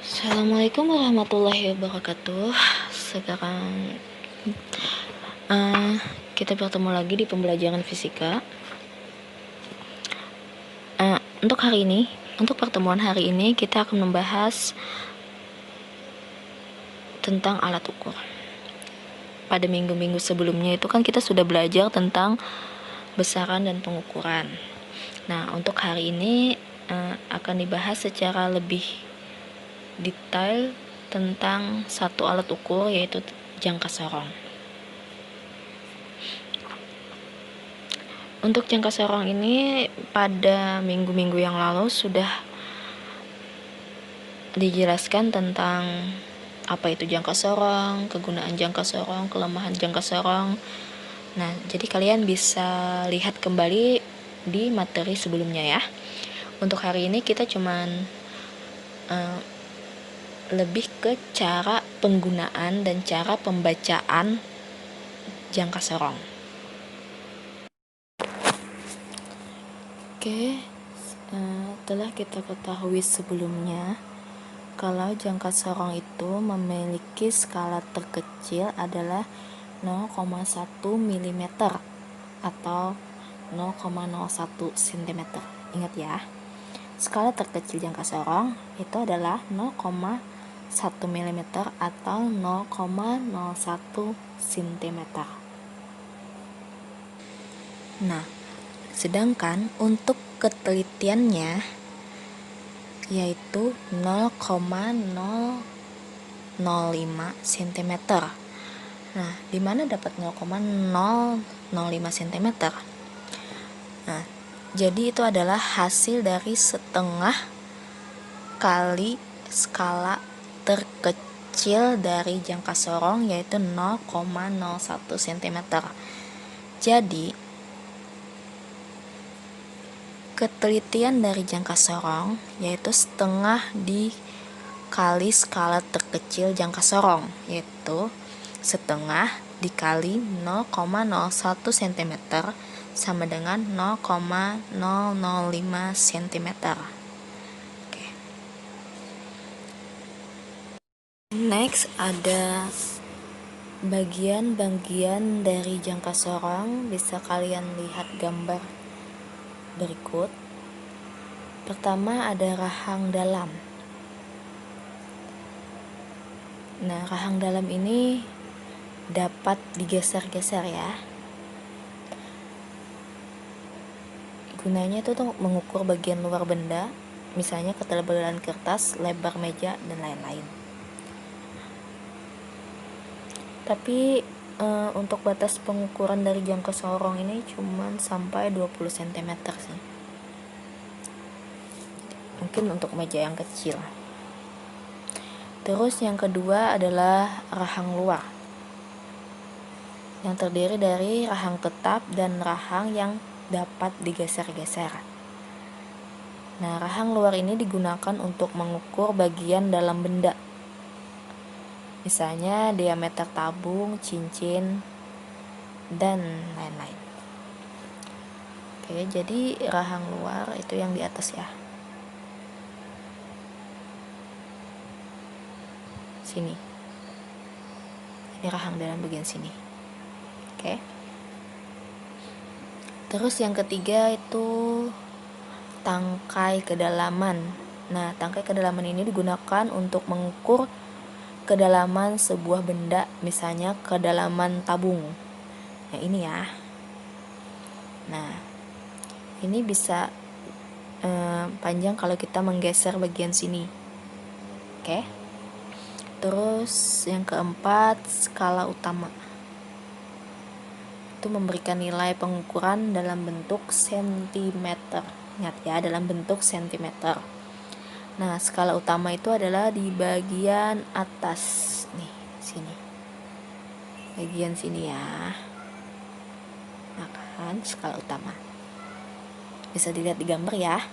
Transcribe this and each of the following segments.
Assalamualaikum warahmatullahi wabarakatuh. Sekarang kita bertemu lagi di pembelajaran fisika. Untuk pertemuan hari ini kita akan membahas tentang alat ukur. Pada minggu-minggu sebelumnya itu kan kita sudah belajar tentang besaran dan pengukuran. Nah, untuk hari ini akan dibahas secara lebih detail tentang satu alat ukur, yaitu jangka sorong. Untuk jangka sorong ini pada minggu-minggu yang lalu sudah dijelaskan tentang apa itu jangka sorong, kegunaan jangka sorong, kelemahan jangka sorong. Nah, jadi kalian bisa lihat kembali di materi sebelumnya ya. Untuk hari ini kita cuman lebih ke cara penggunaan dan cara pembacaan jangka sorong. Oke, telah kita ketahui sebelumnya kalau jangka sorong itu memiliki skala terkecil adalah 0,1 mm atau 0,01 cm. Ingat ya, skala terkecil jangka sorong itu adalah 0,1 mm atau 0,01 cm. Nah, sedangkan untuk ketelitiannya yaitu 0,005 cm. Nah, di mana dapat 0,005 cm? Nah, jadi itu adalah hasil dari setengah kali skala terkecil dari jangka sorong, yaitu 0,01 cm. Jadi ketelitian dari jangka sorong yaitu setengah dikali skala terkecil jangka sorong, yaitu setengah dikali 0,01 cm sama dengan 0,005 cm. Oke. Next ada bagian-bagian dari jangka sorong. Bisa kalian lihat gambar berikut. Pertama ada rahang dalam. Nah, rahang dalam ini dapat digeser-geser ya. Gunanya itu untuk mengukur bagian luar benda, misalnya ketebalan kertas, lebar meja, dan lain-lain. Tapi untuk batas pengukuran dari jangka sorong ini cuma sampai 20 cm sih. Mungkin untuk meja yang kecil. Terus yang kedua adalah rahang luar, yang terdiri dari rahang tetap dan rahang yang dapat digeser-geser. Nah, rahang luar ini digunakan untuk mengukur bagian dalam benda, misalnya diameter tabung, cincin, dan lain-lain. Oke, jadi rahang luar itu yang di atas ya. Sini. Ini rahang dalam bagian sini. Oke. Terus yang ketiga itu tangkai kedalaman. Nah, tangkai kedalaman ini digunakan untuk mengukur kedalaman sebuah benda, misalnya kedalaman tabung. Nah, ini ya. Nah, ini bisa panjang kalau kita menggeser bagian sini. Oke. Terus yang keempat, skala utama. Itu memberikan nilai pengukuran dalam bentuk sentimeter. Ingat ya, dalam bentuk sentimeter. Nah, skala utama itu adalah di bagian atas nih, sini. Bagian sini ya. Nah, kan skala utama. Bisa dilihat di gambar ya.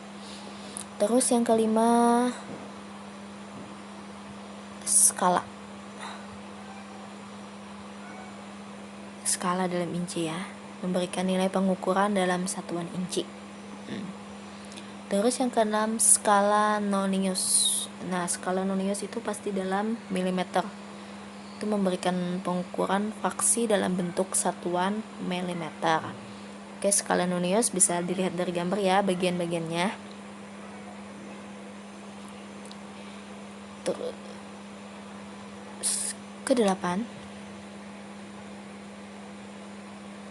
Terus yang kelima, skala. Skala dalam inci ya. Memberikan nilai pengukuran dalam satuan inci. Terus yang keenam, skala Nonius. Nah, skala Nonius itu pasti dalam milimeter. Itu memberikan pengukuran fraksi dalam bentuk satuan milimeter. Oke, skala Nonius bisa dilihat dari gambar ya, bagian-bagiannya. Terus ke-8.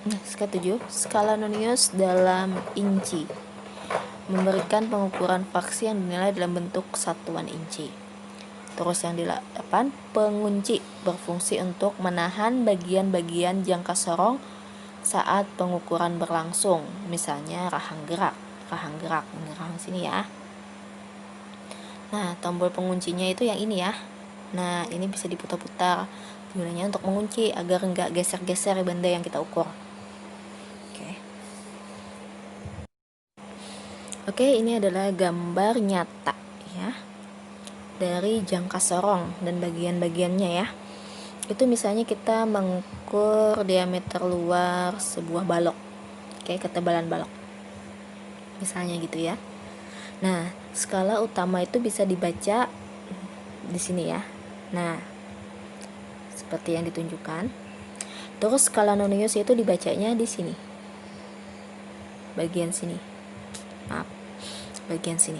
Nah, ke-7, skala Nonius dalam inci. Memberikan pengukuran fraksi yang dinilai dalam bentuk satuan inci. Terus yang di-8, pengunci berfungsi untuk menahan bagian-bagian jangka sorong saat pengukuran berlangsung. Misalnya rahang gerak, ini rahang sini ya. Nah, tombol penguncinya itu yang ini ya. Nah, ini bisa diputar-putar. Gunanya untuk mengunci agar nggak geser-geser benda yang kita ukur. Oke, ini adalah gambar nyata ya dari jangka sorong dan bagian-bagiannya ya. Itu misalnya kita mengukur diameter luar sebuah balok. Oke, ketebalan balok. Misalnya gitu ya. Nah, skala utama itu bisa dibaca di sini ya. Nah, seperti yang ditunjukkan. Terus skala Nonius itu dibacanya di sini. Bagian sini. Maaf. Bagian sini.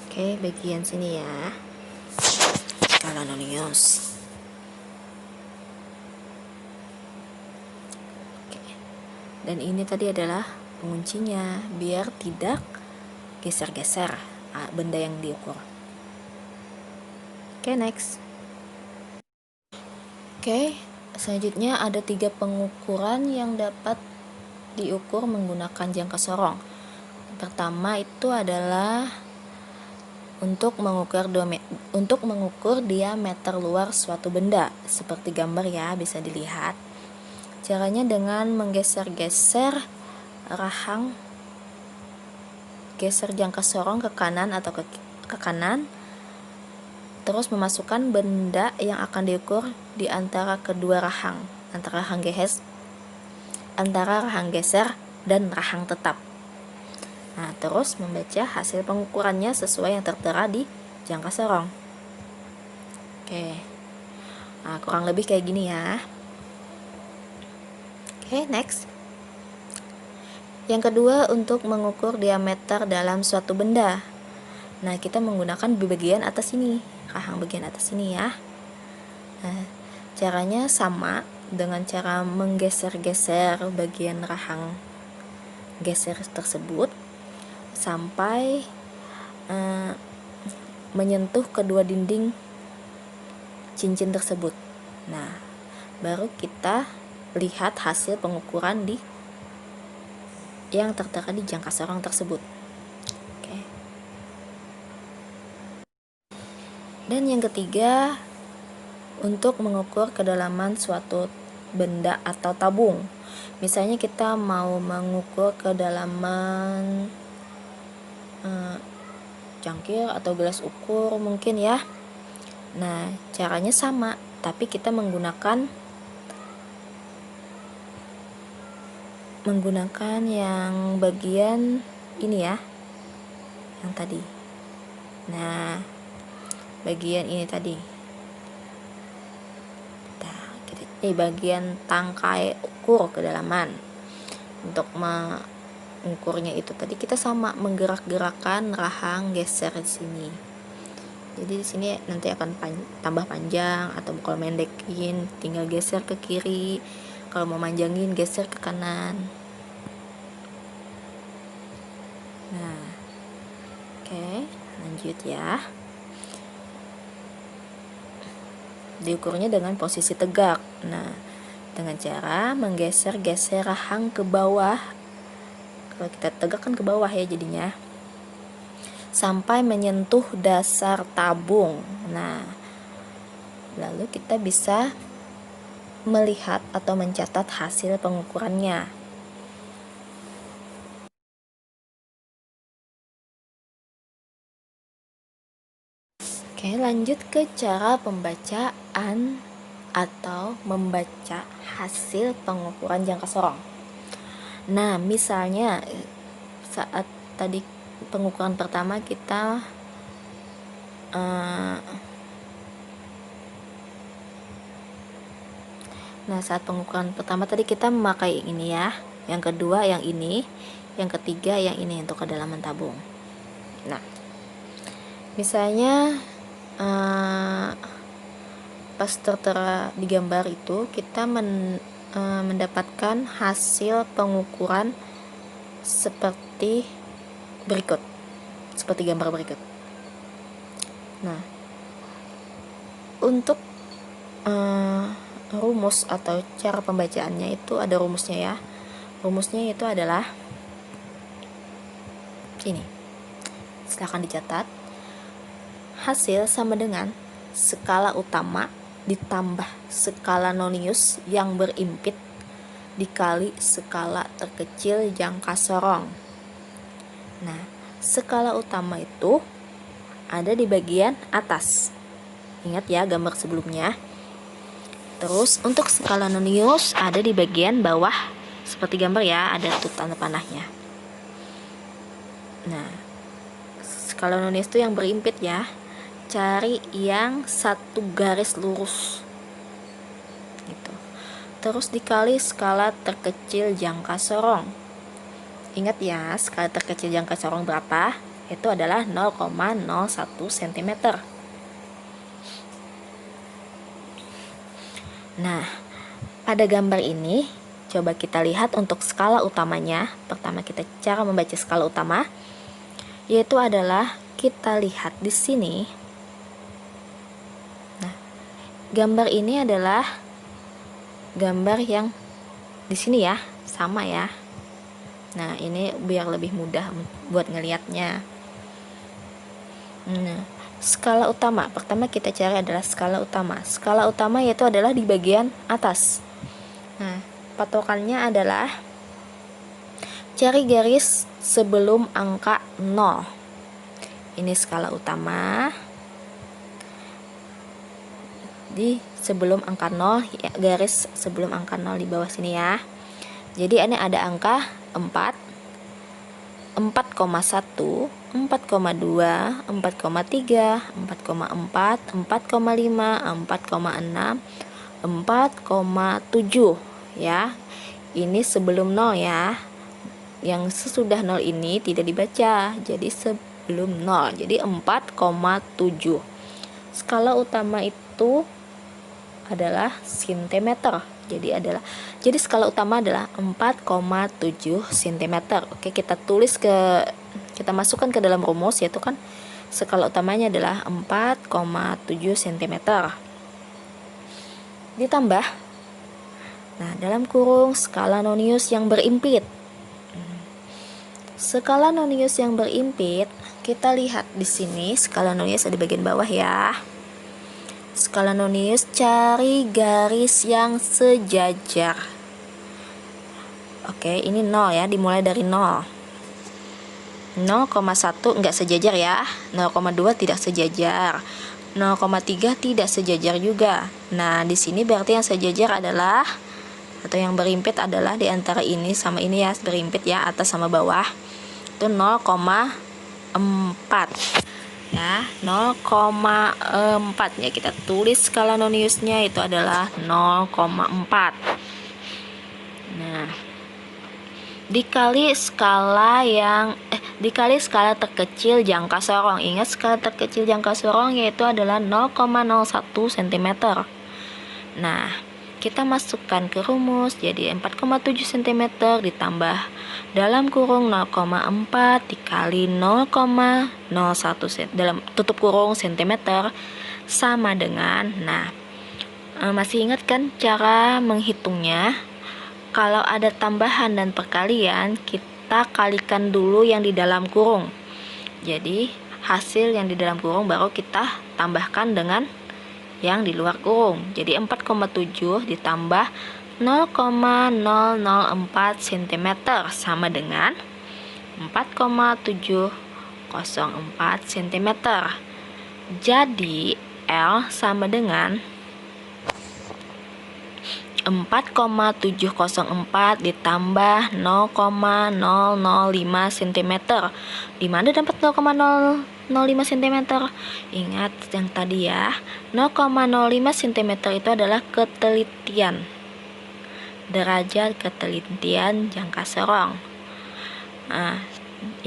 Oke, bagian sini ya. Skala Nonius. Oke. Dan ini tadi adalah penguncinya biar tidak geser-geser benda yang diukur. Oke, next. Oke, selanjutnya ada 3 pengukuran yang dapat diukur menggunakan jangka sorong. Pertama itu adalah untuk mengukur diameter luar suatu benda, seperti gambar ya, bisa dilihat. Caranya dengan menggeser-geser rahang, geser jangka sorong ke kanan atau ke kanan, terus memasukkan benda yang akan diukur di antara kedua rahang, antara rahang geser dan rahang tetap. Nah, terus membaca hasil pengukurannya sesuai yang tertera di jangka sorong. Oke. Nah, kurang lebih kayak gini ya. Oke, next. Yang kedua, untuk mengukur diameter dalam suatu benda. Nah, kita menggunakan bagian atas ini, rahang bagian atas ini ya. Nah, caranya sama dengan cara menggeser-geser bagian rahang geser tersebut sampai menyentuh kedua dinding cincin tersebut. Nah, baru kita lihat hasil pengukuran yang tertera di jangka sorong tersebut. Oke. Dan yang ketiga, untuk mengukur kedalaman suatu benda atau tabung. Misalnya kita mau mengukur kedalaman cangkir atau gelas ukur mungkin ya. Nah, caranya sama, tapi kita menggunakan yang bagian ini ya, yang tadi. Nah, bagian ini tadi. Nah, ini bagian tangkai ukur kedalaman. Untuk mengukurnya itu tadi kita sama menggerak-gerakkan rahang geser di sini. Jadi di sini nanti akan tambah panjang, atau kalau mendekin tinggal geser ke kiri. Kalau mau manjangin geser ke kanan. Nah, oke, lanjut ya. Diukurnya dengan posisi tegak. Nah, dengan cara menggeser-geser rahang ke bawah. Kalau kita tegak kan ke bawah ya jadinya. Sampai menyentuh dasar tabung. Nah, lalu kita bisa melihat atau mencatat hasil pengukurannya. Oke, lanjut ke cara pembacaan atau membaca hasil pengukuran jangka sorong. Nah, misalnya saat tadi pengukuran pertama kita saat pengukuran pertama tadi kita memakai ini ya, yang kedua yang ini, yang ketiga yang ini untuk kedalaman tabung. Nah, misalnya pas tertera di gambar itu kita mendapatkan hasil pengukuran seperti berikut, seperti gambar berikut. Nah, untuk rumus atau cara pembacaannya itu ada rumusnya ya. Rumusnya itu adalah ini. Silakan dicatat. Hasil sama dengan skala utama ditambah skala nonius yang berimpit dikali skala terkecil jangka sorong. Nah, skala utama itu ada di bagian atas. Ingat ya gambar sebelumnya. Terus untuk skala nonius ada di bagian bawah, seperti gambar ya, ada tuh tanda panahnya. Nah, skala nonius itu yang berimpit ya. Cari yang satu garis lurus. Gitu. Terus dikali skala terkecil jangka sorong. Ingat ya, skala terkecil jangka sorong berapa? Itu adalah 0,01 cm. Nah, pada gambar ini coba kita lihat untuk skala utamanya. Pertama kita cara membaca skala utama, yaitu adalah kita lihat di sini. Nah, gambar ini adalah gambar yang di sini ya, sama ya. Nah, ini biar lebih mudah buat ngelihatnya. Nah, skala utama, pertama kita cari adalah skala utama. Skala utama yaitu adalah di bagian atas. Nah, patokannya adalah cari garis sebelum angka 0. Ini skala utama. Di sebelum angka 0, ya, garis sebelum angka 0 di bawah sini ya. Jadi ini ada angka 4, 4,1, 4,2, 4,3, 4,4, 4,5, 4,6, 4,7 ya. Ini sebelum 0 ya. Yang sesudah 0 ini tidak dibaca. Jadi sebelum 0. Jadi 4,7. Skala utama itu adalah centimeter. Jadi skala utama adalah 4,7 cm. Oke, kita masukkan ke dalam rumus, yaitu kan skala utamanya adalah 4,7 cm. Ditambah, nah dalam kurung skala nonius yang berimpit. Skala nonius yang berimpit, kita lihat di sini skala nonius ada di bagian bawah ya. Skala nonius cari garis yang sejajar. Oke, ini 0 ya, dimulai dari 0. 0,1 enggak sejajar ya. 0,2 tidak sejajar. 0,3 tidak sejajar juga. Nah, di sini berarti yang sejajar adalah atau yang berimpit adalah di antara ini sama ini ya, berimpit ya, atas sama bawah. Itu 0,4. Ya, 0,4 ya, kita tulis skala noniusnya itu adalah 0,4. Nah, dikali skala terkecil jangka sorong. Ingat skala terkecil jangka sorong yaitu adalah 0,01 cm. Nah, kita masukkan ke rumus, jadi 4,7 cm ditambah dalam kurung 0,4 dikali 0,01 dalam tutup kurung cm sama dengan, nah masih ingat kan cara menghitungnya? Kalau ada tambahan dan perkalian, kita kalikan dulu yang di dalam kurung. Jadi hasil yang di dalam kurung baru kita tambahkan dengan yang di luar kurung. Jadi 4,7 ditambah 0,004 cm sama dengan 4,704 cm. Jadi L sama dengan 4,704 ditambah 0,005 cm. Di mana dapat 0,005 cm? Ingat yang tadi ya, 0,05 cm itu adalah ketelitian. Derajat ketelitian jangka serong. Nah,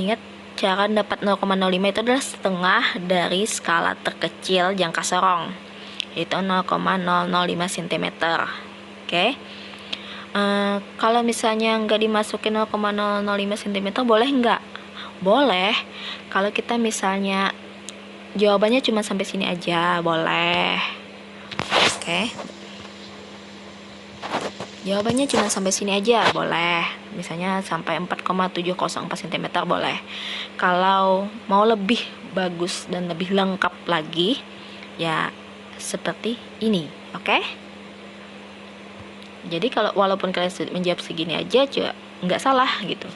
ingat cara dapat 0,05 itu adalah setengah dari skala terkecil jangka serong, yaitu 0,005 cm. Oke. Kalau misalnya nggak dimasukin 0,005 cm, boleh nggak? Boleh. Kalau kita misalnya jawabannya cuma sampai sini aja, boleh. Oke. Jawabannya cuma sampai sini aja, boleh. Misalnya sampai 4,704 cm, boleh. Kalau mau lebih bagus dan lebih lengkap lagi, ya seperti ini, oke? Jadi kalau walaupun kalian menjawab segini aja juga nggak salah gitu.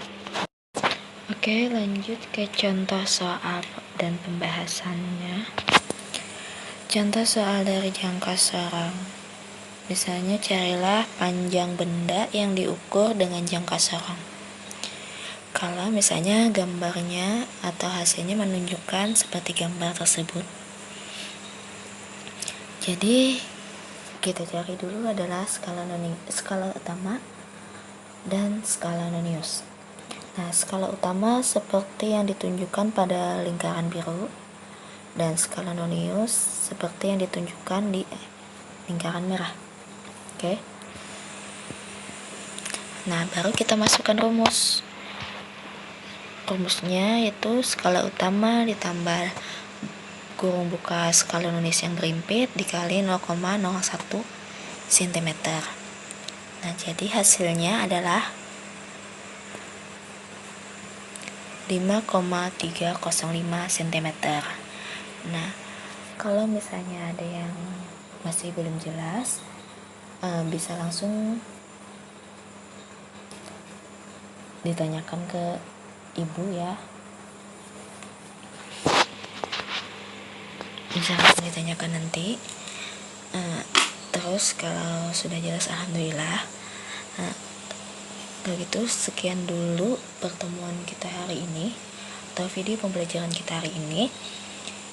Oke, lanjut ke contoh soal dan pembahasannya. Contoh soal dari jangka serong. Misalnya carilah panjang benda yang diukur dengan jangka serong. Kalau misalnya gambarnya atau hasilnya menunjukkan seperti gambar tersebut. Jadi kita cari dulu adalah skala utama dan skala nonius. Nah, skala utama seperti yang ditunjukkan pada lingkaran biru, dan skala nonius seperti yang ditunjukkan di lingkaran merah. Oke. Nah, baru kita masukkan rumus. Rumusnya yaitu skala utama ditambah kurung buka skala nonius yang berimpit dikali 0,01 cm. Nah, jadi hasilnya adalah 5,305 cm. Nah, kalau misalnya ada yang masih belum jelas, bisa langsung ditanyakan ke ibu ya. Bisa langsung ditanyakan nanti. Terus kalau sudah jelas, alhamdulillah. Kalau gitu sekian dulu pertemuan kita hari ini atau video pembelajaran kita hari ini.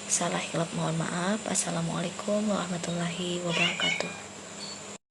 Salah hilap mohon maaf. Assalamualaikum warahmatullahi wabarakatuh.